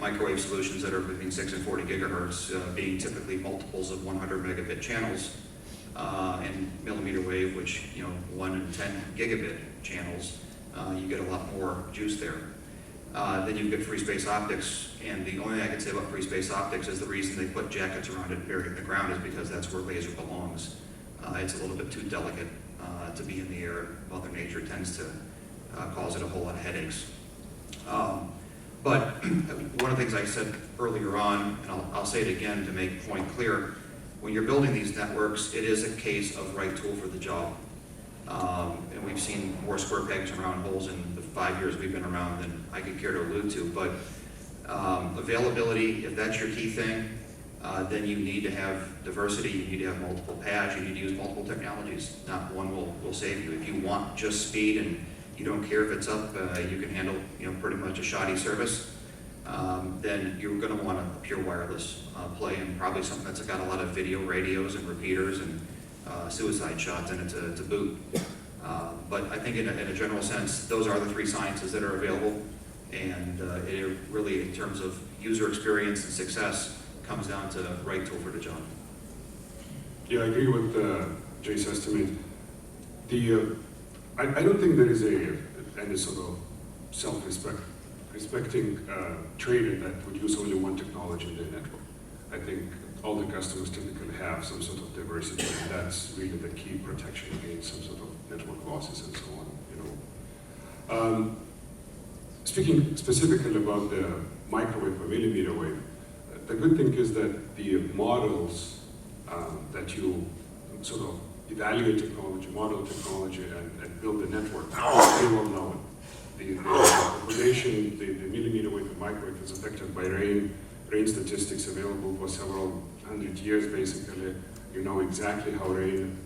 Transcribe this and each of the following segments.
microwave solutions that are between 6 and 40 gigahertz, being typically multiples of 100 megabit channels, and millimeter wave, which 1 and 10 gigabit channels, you get a lot more juice there. Then you get free space optics, and the only thing I can say about free space optics is the reason they put jackets around it buried in the ground is because that's where laser belongs. It's a little bit too delicate to be in the air. Mother Nature tends to cause it a whole lot of headaches. But one of the things I said earlier on, and I'll say it again to make the point clear, when you're building these networks, it is a case of right tool for the job. And we've seen more square pegs and round holes in the 5 years we've been around than I could care to allude to. But availability, if that's your key thing, then you need to have diversity, you need to have multiple paths, you need to use multiple technologies. Not one will save you. If you want just speed and you don't care if it's up, you can handle pretty much a shoddy service, then you're going to want a pure wireless play, and probably something that's got a lot of video radios and repeaters and suicide shots in it to boot. But I think in a general sense, those are the three sciences that are available, and it really, in terms of user experience and success, comes down to right tool for the job. Yeah, I agree with Jay's estimate. I don't think there is any sort of self-respecting trader that would use only one technology in their network. I think all the customers typically have some sort of diversity, and that's really the key protection against some sort of network losses and so on. Speaking specifically about the microwave or millimeter wave, the good thing is that the models that you sort of evaluate technology, model technology, and build the network are very well known. The relation, the millimeter wave and microwave is affected by rain statistics available for several hundred years, basically. You know exactly how rain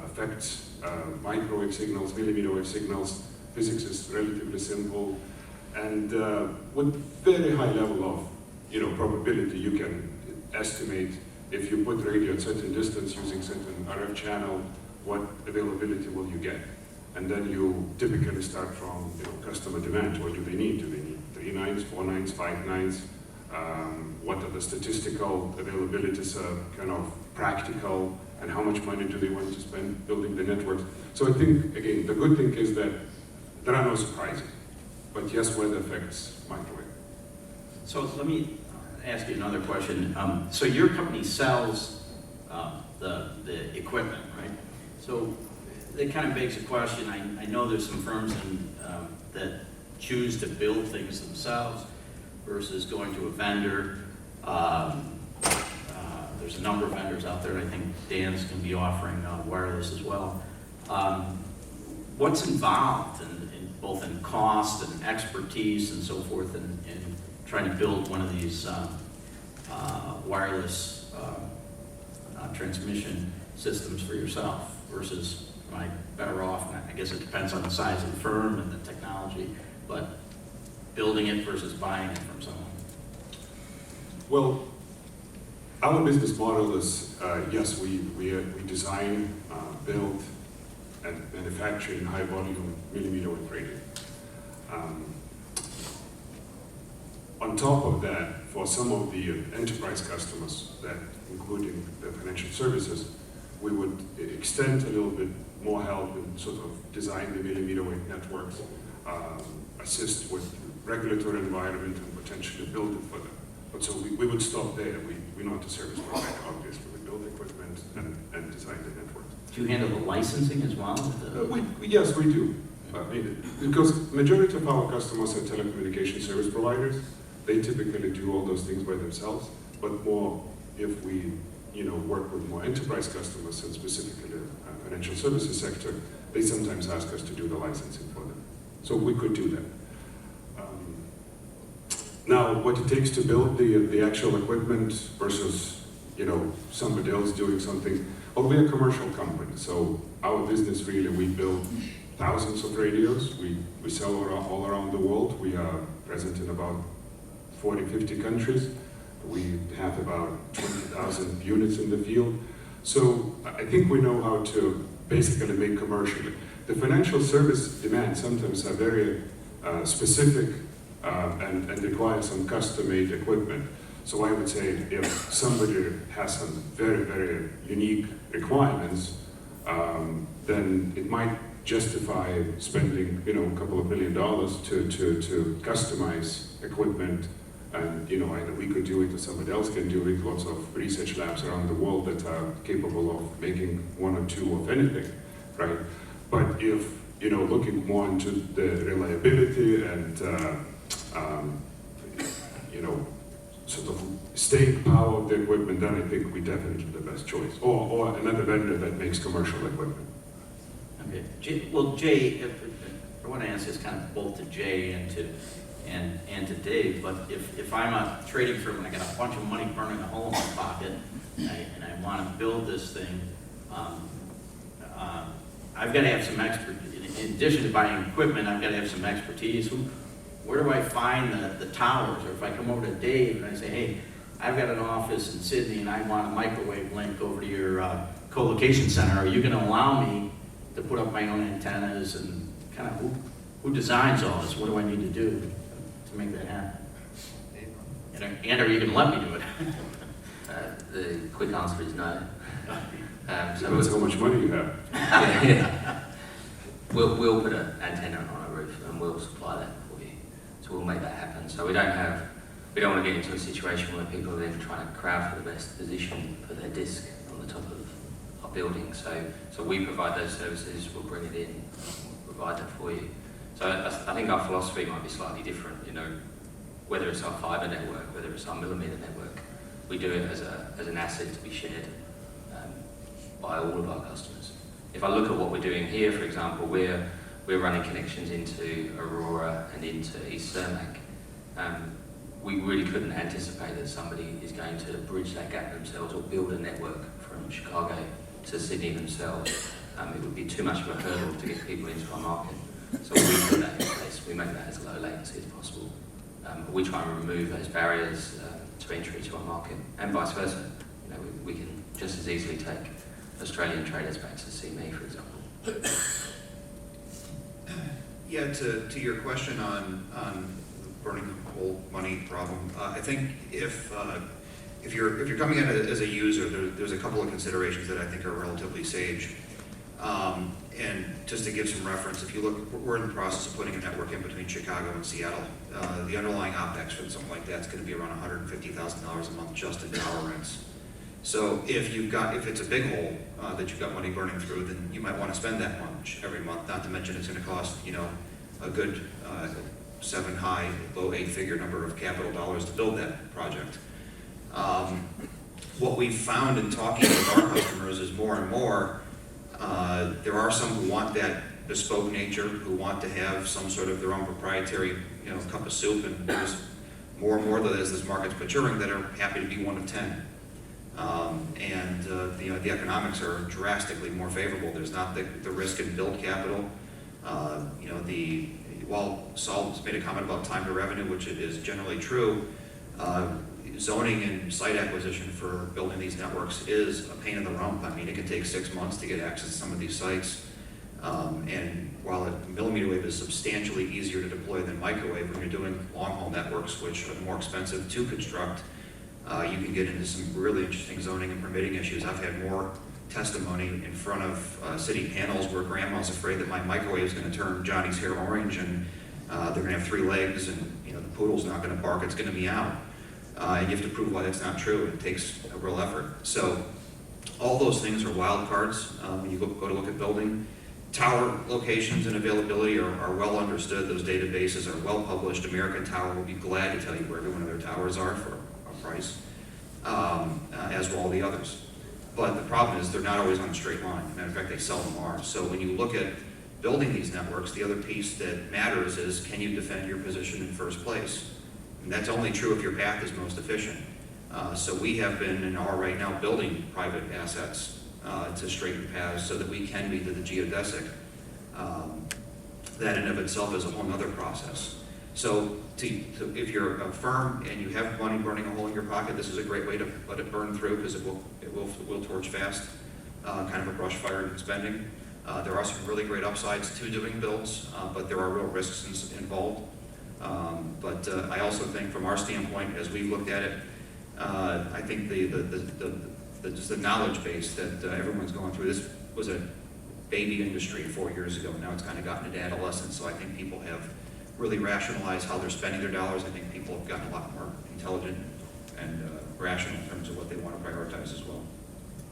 affects microwave signals, millimeter wave signals. Physics is relatively simple, and with very high level of probability, you can estimate if you put radio at certain distance using certain RF channel, what availability will you get? And then you typically start from customer demand. What do they need? Do they need 3 nines, 4 nines, 5 nines? What are the statistical availabilities, kind of practical, and how much money do they want to spend building the networks? So I think, again, the good thing is that there are no surprises. But yes, weather affects microwave. So let me ask you another question. So your company sells the equipment, right? So that kind of begs a question. I know there's some firms that choose to build things themselves versus going to a vendor. There's a number of vendors out there. I think Dan's going to be offering wireless as well. What's involved in both in cost and expertise and so forth in trying to build one of these wireless transmission systems for yourself versus, am I better off? And I guess it depends on the size of the firm and the technology, but building it versus buying it from someone. Well, our business model is, yes, we design, build, and manufacture in high volume millimeter wave radio. On top of that, for some of the enterprise customers, that including the financial services, we would extend a little bit more help in sort of design the millimeter wave networks, assist with regulatory environment, and potentially build it for them. But so we would stop there. We're not a service provider, obviously. We build equipment and design the network. Do you handle the licensing as well? Yes, we do. Because majority of our customers are telecommunication service providers. They typically do all those things by themselves. But more, if we work with more enterprise customers, and specifically financial services sector, they sometimes ask us to do the licensing for them. So we could do that. Now, what it takes to build the actual equipment versus somebody else doing something. Well, we're a commercial company, so our business really, we build thousands of radios. We sell all around the world. We are present in about 40, 50 countries. We have about 20,000 units in the field. So I think we know how to basically make commercially. The financial service demands sometimes are very specific and require some custom-made equipment. So I would say if somebody has some very, very unique requirements, then it might justify spending, a couple of $1 million to customize equipment. And, either we could do it or somebody else can do it. Lots of research labs around the world that are capable of making one or two of anything, right? But if, looking more into the reliability and, sort of staying power of the equipment, then I think we definitely the best choice. Or another vendor that makes commercial equipment. Okay. Jay, I want to ask this kind of both to Jay and to Dave, but if I'm a trading firm and I got a bunch of money burning a hole in my pocket and I want to build this thing, I've got to have some in addition to buying equipment, I've got to have some expertise. Where do I find the towers? Or if I come over to Dave and I say, hey, I've got an office in Sydney and I want a microwave link over to your co-location center, are you going to allow me to put up my own antennas? And kind of who designs all this? What do I need to do to make that happen? And are you going to let me do it? The quick answer is no. Depends how much money you have. Yeah. We'll put an antenna on a roof and we'll supply that for you. So we'll make that happen. So we don't want to get into a situation where people are then trying to crowd for the best position for their disc on the top of our building. So we provide those services, we'll bring it in, we'll provide that for you. So I think our philosophy might be slightly different, whether it's our fiber network, whether it's our millimeter network, we do it as an asset to be shared by all of our customers. If I look at what we're doing here, for example, we're running connections into Aurora and into East Cermak. We really couldn't anticipate that somebody is going to bridge that gap themselves or build a network from Chicago to Sydney themselves. It would be too much of a hurdle to get people into our market. So we put that in place. We make that as low latency as possible. We try and remove those barriers to entry to our market, and vice versa. We can just as easily take Australian traders back to see me, for example. Yeah, to your question on burning hole money problem, I think if you're coming in as a user, there's a couple of considerations that I think are relatively sage. And just to give some reference, if you look, we're in the process of putting a network in between Chicago and Seattle. The underlying OpEx for something like that's going to be around $150,000 a month just in tower rents. So if it's a big hole that you've got money burning through, then you might want to spend that much every month. Not to mention it's going to cost a good 7 high, low 8-figure number of capital dollars to build that project. What we've found in talking with our customers is more and more there are some who want that bespoke nature, who want to have some sort of their own proprietary cup of soup, and there's more and more that as this market's maturing that are happy to be one of 10. The economics are drastically more favorable. There's not the risk in build capital. While Saul has made a comment about time to revenue, which it is generally true, zoning and site acquisition for building these networks is a pain in the rump. I mean, it can take 6 months to get access to some of these sites. And while a millimeter wave is substantially easier to deploy than microwave, when you're doing long-haul networks, which are more expensive to construct, you can get into some really interesting zoning and permitting issues. I've had more testimony in front of city panels where grandma's afraid that my microwave is going to turn Johnny's hair orange, and they're going to have 3 legs, and the poodle's not going to bark, it's going to meow. And you have to prove why that's not true. It takes a real effort. So all those things are wild cards when you go to look at building. Tower locations and availability are well understood. Those databases are well published. American Tower will be glad to tell you where every one of their towers are for a price, as will all the others. But the problem is they're not always on a straight line. Matter of fact, they seldom are. So when you look at building these networks, the other piece that matters is, can you defend your position in first place? And that's only true if your path is most efficient. So we have been and are right now building private assets to straighten paths so that we can be to the geodesic. That in of itself is a whole other process. So if you're a firm and you have money burning a hole in your pocket, this is a great way to let it burn through, because it will torch fast, kind of a brush fire spending. There are some really great upsides to doing builds, but there are real risks involved. But I also think from our standpoint, as we've looked at it, I think just the knowledge base that everyone's going through, this was a baby industry 4 years ago. Now it's kind of gotten into adolescence, so I think people have really rationalized how they're spending their dollars. I think people have gotten a lot more intelligent and rational in terms of what they want to prioritize as well.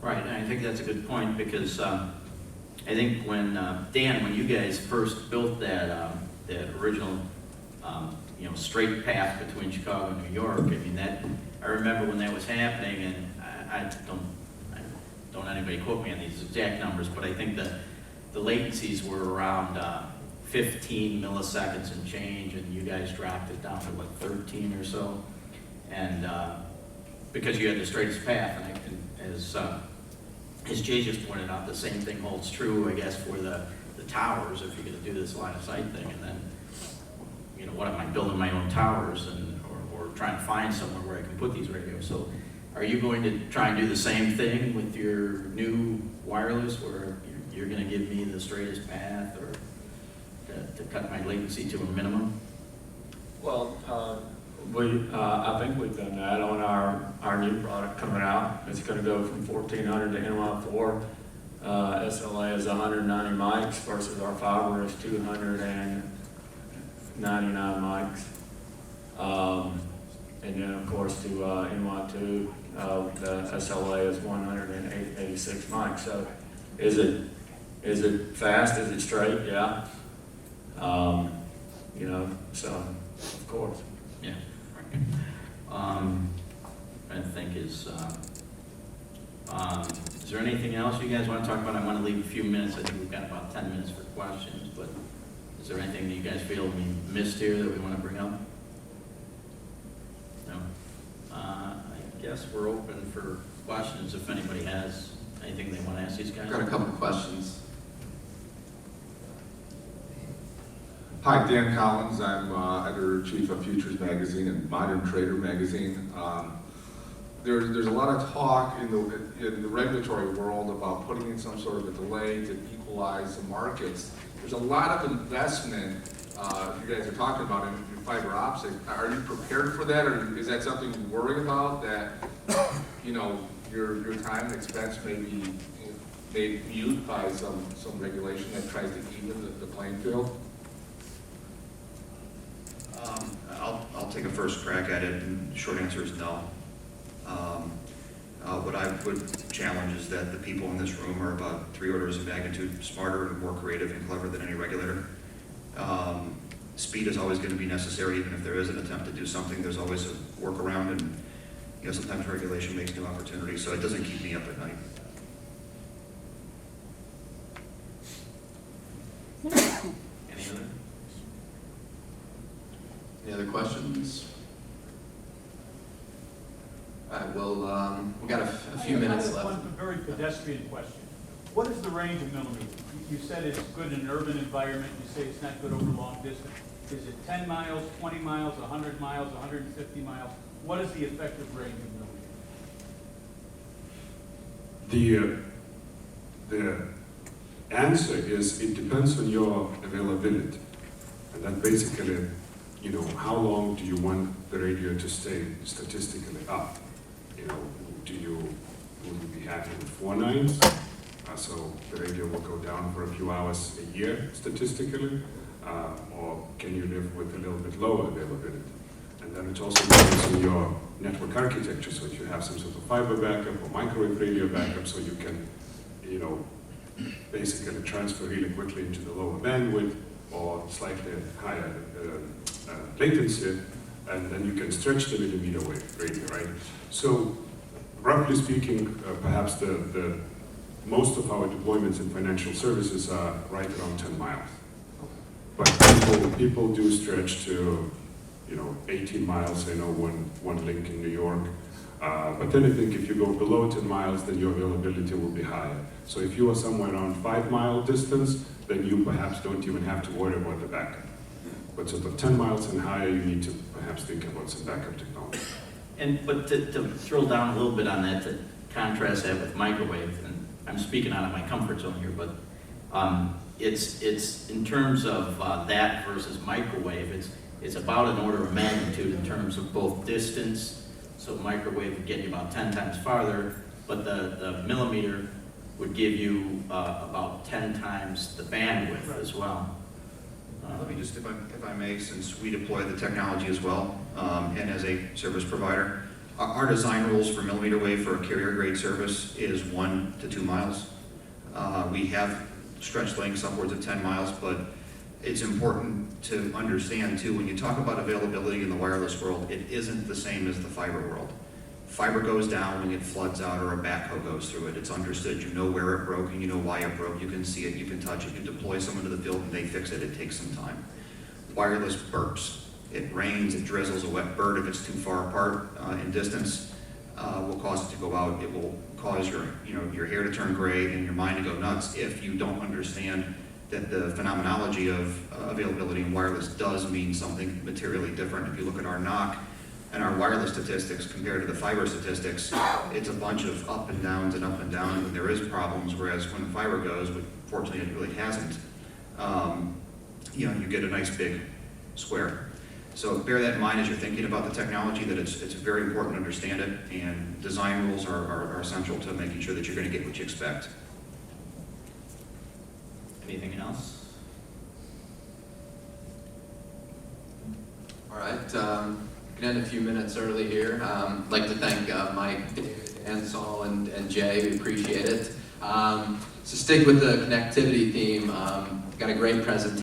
Right, and I think that's a good point, because I think when, Dan, when you guys first built that original, straight path between Chicago and New York, I mean, I remember when that was happening, and I don't anybody quote me on these exact numbers, but I think that the latencies were around 15 milliseconds and change, and you guys dropped it down to, 13 or so, and because you had the straightest path, and as Jay just pointed out, the same thing holds true, I guess, for the towers, if you're going to do this line of sight thing, and then, what am I building my own towers, or trying to find somewhere where I can put these radios? So are you going to try and do the same thing with your new wireless, where you're going to give me the straightest path, or to cut my latency to a minimum? Well, I think we've done that on our new product coming out. It's going to go from 1400 to NY4. SLA is 190 mics versus our fiber is 299 mics. And then of course to NY2, the SLA is 186 mics. So is it fast? Is it straight? Yeah. So of course. Yeah. I think is there anything else you guys want to talk about? I want to leave a few minutes. I think we've got about 10 minutes for questions, but is there anything that you guys feel we missed here that we want to bring up? No? I guess we're open for questions if anybody has anything they want to ask these guys. I've got a couple of questions. Hi, Dan Collins. I'm editor-in-chief of Futures Magazine and Modern Trader Magazine. There's a lot of talk in the regulatory world about putting in some sort of a delay to equalize the markets. There's a lot of investment you guys are talking about in fiber optic. Are you prepared for that, or is that something you worry about, that your time and expense may be made mute by some regulation that tries to even the playing field? I'll take a first crack at it, and the short answer is no. What I would challenge is that the people in this room are about 3 orders of magnitude smarter and more creative and clever than any regulator. Speed is always going to be necessary. Even if there is an attempt to do something, there's always a workaround, and sometimes regulation makes new opportunities, so it doesn't keep me up at night. Any other questions? All right, well, we've got a few minutes left. One very pedestrian question. What is the range of millimeters? You said it's good in an urban environment. You say it's not good over long distance. Is it 10 miles, 20 miles, 100 miles, 150 miles? What is the effective range of millimeters? The answer is it depends on your availability. And that basically, how long do you want the radio to stay statistically up? Will you be happy with 4 nines? So the radio will go down for a few hours a year statistically, or can you live with a little bit lower availability? And then it also depends on your network architecture. So if you have some sort of fiber backup or microwave radio backup, so you can, basically transfer really quickly into the lower bandwidth or slightly higher latency, and then you can stretch the millimeter wave radio, right? So roughly speaking, perhaps the most of our deployments in financial services are right around 10 miles. But people do stretch to, 18 miles. I know one link in New York. But then I think if you go below 10 miles, then your availability will be higher. So if you are somewhere around 5 mile distance, then you perhaps don't even have to worry about the backup. But sort of 10 miles and higher, you need to perhaps think about some backup technology. But to drill down a little bit on that, to contrast that with microwave, and I'm speaking out of my comfort zone here, but it's in terms of that versus microwave, it's about an order of magnitude in terms of both distance. So microwave would get you about 10 times farther, but the millimeter would give you about 10 times the bandwidth as well. Let me just, if I may, since we deploy the technology as well, and as a service provider, our design rules for millimeter wave for a carrier grade service is 1 to 2 miles. We have stretch lengths upwards of 10 miles, but it's important to understand too, when you talk about availability in the wireless world, it isn't the same as the fiber world. Fiber goes down when it floods out or a backhoe goes through it. It's understood. You know where it broke and you know why it broke. You can see it, you can touch it. You deploy someone to the field and they fix it. It takes some time. Wireless burps. It rains, it drizzles. A wet bird, if it's too far apart in distance, will cause it to go out. It will cause your hair to turn gray and your mind to go nuts if you don't understand that the phenomenology of availability in wireless does mean something materially different. If you look at our NOC and our wireless statistics compared to the fiber statistics, it's a bunch of up and downs and up and downs, and there is problems, whereas when the fiber goes, but fortunately it really hasn't, you get a nice big square. So bear that in mind as you're thinking about the technology, that it's very important to understand it, and design rules are essential to making sure that you're going to get what you expect. Anything else? All right, going to end a few minutes early here. I'd like to thank Mike and Saul and Jay. We appreciate it. So stick with the connectivity theme. Got a great presentation.